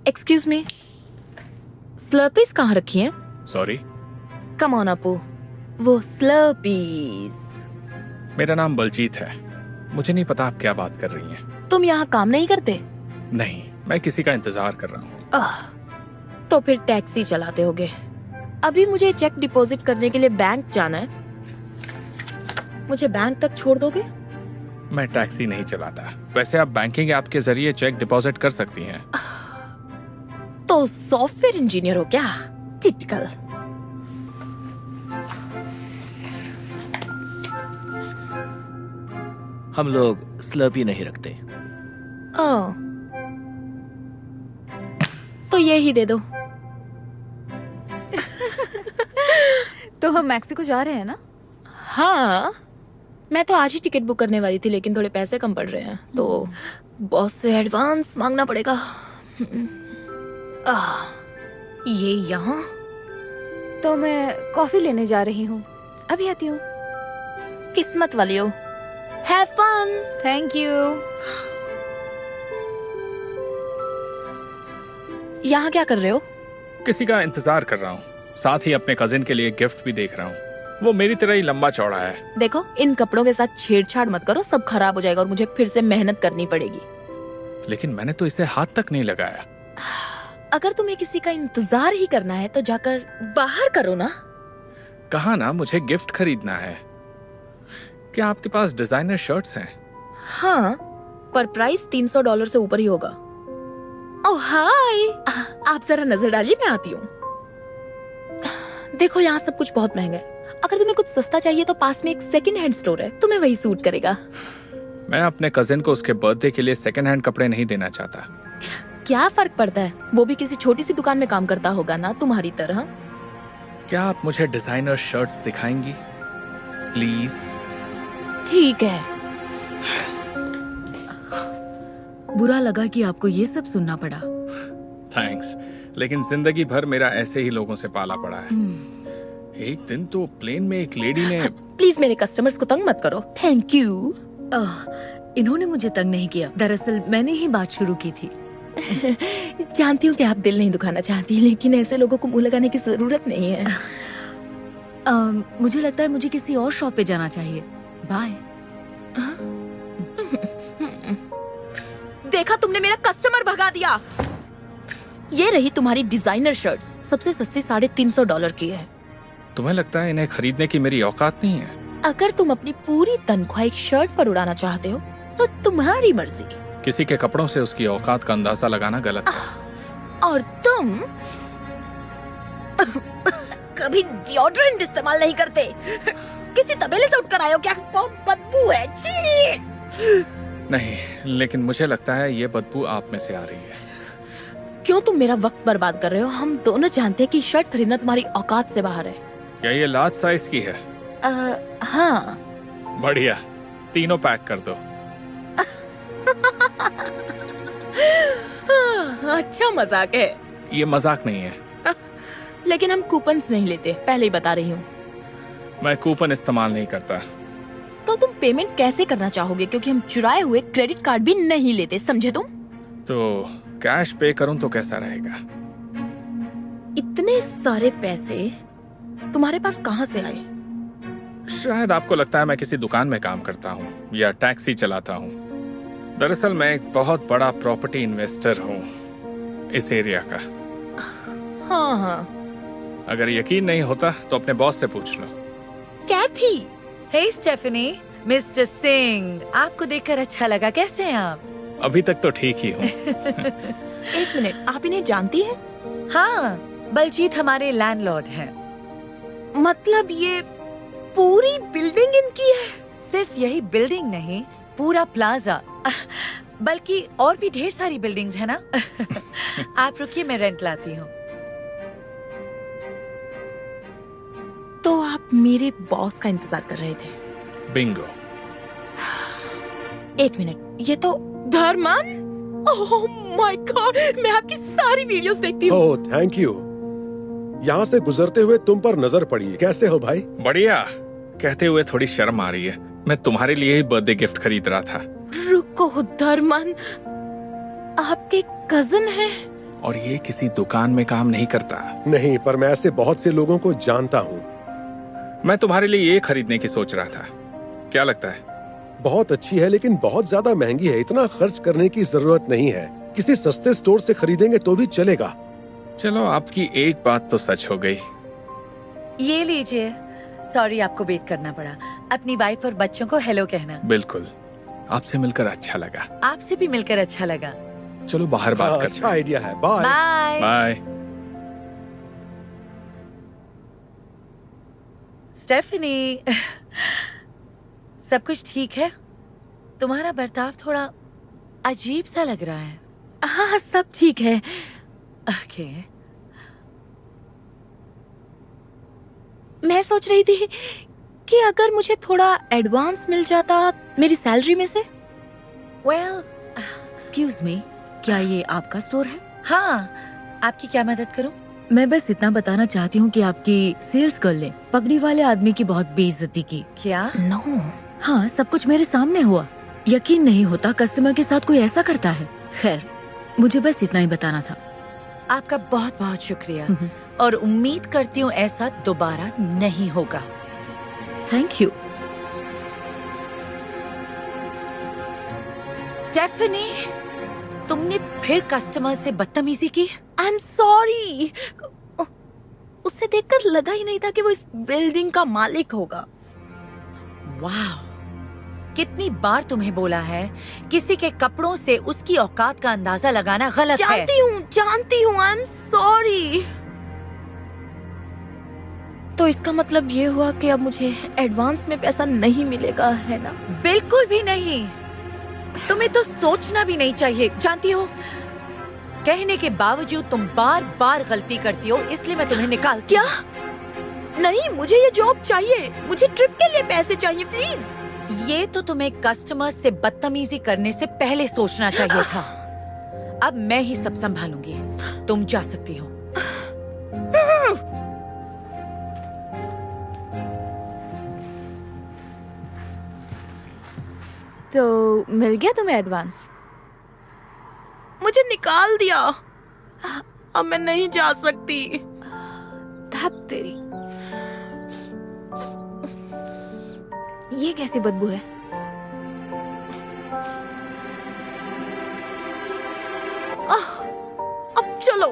Excuse me, स्लर्पीज कहाँ रखी हैं? सॉरी, कम ऑन अपू, वो स्लर्पीज। मेरा नाम बलजीत है। मुझे नहीं पता आप क्या बात कर रही हैं। तुम यहाँ काम नहीं करते? नहीं, मैं किसी का इंतजार कर रहा हूँ। तो फिर टैक्सी चलाते होगे। अभी मुझे चेक डिपॉजिट करने के लिए बैंक जाना है, मुझे बैंक तक छोड़ दोगे? मैं टैक्सी नहीं चलाता। वैसे आप बैंकिंग ऐप के जरिए चेक डिपॉजिट कर सकती हैं। तो सॉफ्टवेयर इंजीनियर हो क्या? टिपिकल। हम लोग स्लर्पी नहीं रखते। ओह, तो ये ही दे दो। तो हम मैक्सिको जा रहे हैं ना? हाँ, मैं तो आज ही टिकट बुक करने वाली थी, लेकिन थोड़े पैसे कम पड़ रहे हैं, तो बॉस से एडवांस मांगना पड़ेगा। ये यहाँ? तो मैं कॉफी लेने जा रही हूँ, अभी आती हूँ। किस्मत वाली हो। Have fun. Thank you. यहाँ क्या कर रहे हो? किसी का इंतजार कर रहा हूँ, साथ ही अपने कजिन के लिए गिफ्ट भी देख रहा हूँ। वो मेरी तरह ही लंबा चौड़ा है। देखो, इन कपड़ों के साथ छेड़छाड़ मत करो, सब खराब हो जाएगा और मुझे फिर से मेहनत करनी पड़ेगी। लेकिन मैंने तो इसे हाथ तक नहीं लगाया। अगर तुम्हें किसी का इंतजार ही करना है तो जाकर बाहर करो ना। कहा ना, मुझे गिफ्ट खरीदना है। क्या आपके पास डिजाइनर शर्ट्स हैं? हाँ, पर प्राइस $300 से ऊपर ही होगा। ओह हाय, आप जरा नजर डालिए, मैं आती हूँ। देखो, यहाँ सब कुछ बहुत महंगा है। अगर तुम्हें कुछ सस्ता चाहिए तो पास में एक सेकंड हैंड स्टोर है, तुम्हें वही सूट करेगा। मैं अपने कजिन को उसके बर्थडे के लिए सेकंड हैंड कपड़े नहीं देना चाहता। क्या फर्क पड़ता है, वो भी किसी छोटी सी दुकान में काम करता होगा ना, तुम्हारी तरह। क्या आप मुझे डिजाइनर शर्ट्स दिखाएंगी प्लीज? ठीक है। बुरा लगा कि आपको ये सब सुनना पड़ा। थैंक्स, लेकिन जिंदगी भर मेरा ऐसे ही लोगों से पाला पड़ा है। एक दिन तो प्लेन में एक लेडी ने प्लीज मेरे कस्टमर्स को तंग मत करो। Thank you. इन्होंने मुझे तंग नहीं किया, दरअसल मैंने ही बात शुरू की थी। जानती हूँ कि आप दिल नहीं दुखाना चाहती, लेकिन ऐसे लोगों को मुंह लगाने की जरूरत नहीं है। मुझे लगता है मुझे किसी और शॉप पे जाना चाहिए। बाय। देखा, तुमने मेरा कस्टमर भगा दिया। ये रही तुम्हारी डिजाइनर शर्ट्स, सबसे सस्ती $350 की है। तुम्हें लगता है इन्हें खरीदने की मेरी औकात नहीं है? अगर तुम अपनी पूरी तनख्वाह एक शर्ट पर उड़ाना चाहते हो तो तुम्हारी मर्जी। किसी के कपड़ों से उसकी औकात का अंदाजा लगाना गलत है। और तुम कभी डिओड्रेंट इस्तेमाल नहीं करते। किसी तबेले से उठकर आए हो क्या? बहुत बदबू है। छी! नहीं, लेकिन मुझे लगता है ये बदबू आप में से आ रही है। क्यों तुम मेरा वक्त बर्बाद कर रहे हो? हम दोनों जानते हैं कि शर्ट खरीदना तुम्हारी औकात से बाहर है। क्या ये लार्ज साइज की है? हाँ। बढ़िया, तीनों पैक कर दो। अच्छा मजाक है। ये मजाक नहीं है। लेकिन हम कूपन्स नहीं लेते, पहले ही बता रही हूँ। मैं कूपन इस्तेमाल नहीं करता। तो तुम पेमेंट कैसे करना चाहोगे? क्योंकि हम चुराए हुए क्रेडिट कार्ड भी नहीं लेते, समझे तुम? तो कैश पे करूं तो कैसा रहेगा? इतने सारे पैसे तुम्हारे पास कहाँ से आए? शायद आपको लगता है मैं किसी दुकान में काम करता हूँ या टैक्सी चलाता हूँ। दरअसल मैं एक बहुत बड़ा प्रॉपर्टी इन्वेस्टर हूँ इस एरिया का। हाँ। अगर यकीन नहीं होता तो अपने बॉस से पूछ लो। कैथी। हे स्टेफनी, मिस्टर सिंह, आपको देखकर अच्छा लगा। कैसे हैं आप? अभी तक तो ठीक ही हूँ। एक मिनट, आप इन्हें जानती हैं? हाँ, बलजीत हमारे लैंडलॉर्ड हैं। मतलब ये पूरी बिल्डिंग इनकी है? सिर्फ यही बिल्डिंग नहीं, पूरा प्लाजा, बल्कि और भी ढेर सारी बिल्डिंग्स है ना। आप रुकिए, मैं रेंट लाती हूँ। तो आप मेरे बॉस का इंतजार कर रहे थे? बिंगो। एक मिनट, ये तो धर्मन। ओह माय गॉड, मैं आपकी सारी वीडियोस देखती हूँ। Oh thank you. यहाँ से गुजरते हुए तुम पर नजर पड़ी। कैसे हो भाई? बढ़िया। कहते हुए थोड़ी शर्म आ रही है। मैं तुम्हारे लिए ही बर्थडे गिफ्ट खरीद रहा था। रुको धर्मन, आपके कजिन है? और ये किसी दुकान में काम नहीं करता। नहीं, पर मैं ऐसे बहुत से लोगों को जानता हूँ। मैं तुम्हारे लिए ये खरीदने की सोच रहा था, क्या लगता है? बहुत अच्छी है लेकिन बहुत ज्यादा महंगी है। इतना खर्च करने की जरूरत नहीं है। किसी सस्ते स्टोर से खरीदेंगे तो भी चलेगा। चलो, आपकी एक बात तो सच हो गई। ये लीजिए। सॉरी आपको वेट करना पड़ा। अपनी वाइफ और बच्चों को हेलो कहना। बिल्कुल, आपसे मिलकर अच्छा लगा। आपसे भी मिलकर अच्छा लगा। चलो बाहर बात करते अच्छा हैं। आइडिया है। बाय। बाय। बाय। स्टेफनी, सब कुछ ठीक है? तुम्हारा बर्ताव थोड़ा अजीब सा लग रहा है। हाँ, सब ठीक है। ओके। मैं सोच रही थी कि अगर मुझे थोड़ा एडवांस मिल जाता मेरी सैलरी में से। वेल, एक्सक्यूज मी, क्या ये आपका स्टोर है? हाँ, आपकी क्या मदद करूं? मैं बस इतना बताना चाहती हूँ कि आपकी सेल्स गर्ल ने पगड़ी वाले आदमी की बहुत बेइज्जती की। क्या? नो। हाँ, सब कुछ मेरे सामने हुआ। यकीन नहीं होता कस्टमर के साथ कोई ऐसा करता है। खैर, मुझे बस इतना ही बताना था। आपका बहुत बहुत शुक्रिया और उम्मीद करती हूँ ऐसा दोबारा नहीं होगा। Thank you. स्टेफनी, तुमने फिर कस्टमर से बदतमीजी की? I am sorry. उसे देखकर लगा ही नहीं था कि वो इस बिल्डिंग का मालिक होगा। वाह, कितनी बार तुम्हें बोला है किसी के कपड़ों से उसकी औकात का अंदाजा लगाना गलत है। जानती हूँ। I am sorry. तो इसका मतलब ये हुआ कि अब मुझे एडवांस में पैसा नहीं मिलेगा, है ना? बिल्कुल भी नहीं। तुम्हें तो सोचना भी नहीं चाहिए। जानती हो, कहने के बावजूद तुम बार बार गलती करती हो, इसलिए मैं तुम्हें निकालती क्या? हूँ। नहीं, मुझे ये जॉब चाहिए। मुझे ट्रिप के लिए पैसे चाहिए, प्लीज। ये तो तुम्हें कस्टमर से बदतमीजी करने से पहले सोचना चाहिए था। अब मैं ही सब संभालूंगी। तुम जा सकती हो। तो मिल गया तुम्हें एडवांस? मुझे निकाल दिया। अब मैं नहीं जा सकती। धत तेरी, ये कैसी बदबू है? अब चलो।